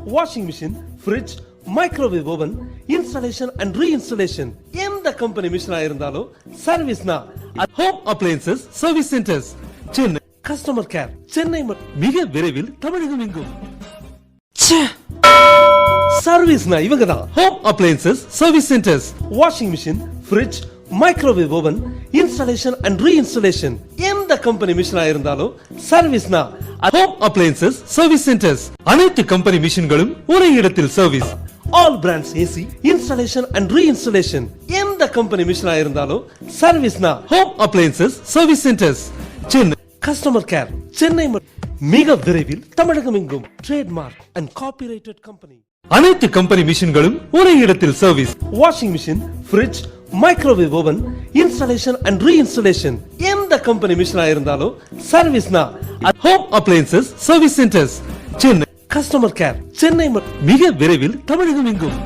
washing machine, fridge, microwave oven, installation and reinstallation. எந்த company மிஷினா இருந்தாலும் சர்வீஸ்னா home appliances service centers Chennai. Customer care Chennai மிக விரைவில் தமிழகம் எங்கும். சர்வீஸ்னா இவங்க தான். Home appliances service centers. Washing machine, fridge, microwave oven, installation and reinstallation. எந்த கம்பெனி மிஷினா இருந்தாலும் சர்வீஸ்னா ஹோம் அப்ளையன்சஸ் சர்வீஸ் சென்டர்ஸ். அனைத்து கம்பெனி மிஷின்களும் ஒரே இடத்தில் service. All brands AC, installation and reinstallation. எந்த கம்பெனி மிஷினா இருந்தாலும் சர்வீஸ்னா home appliances service centers Chennai. Customer care Chennai மிக விரைவில் தமிழகம் எங்கும். Trademark and copyrighted company. அனைத்து கம்பெனி மிஷின்களும் ஒரே இடத்தில் service. Washing machine, fridge, microwave oven, installation and reinstallation. எந்த கம்பெனி மிஷினா இருந்தாலும் சர்வீஸ்னா home appliances service centers Chennai. Customer care Chennai மிக விரைவில் தமிழகம் எங்கும்.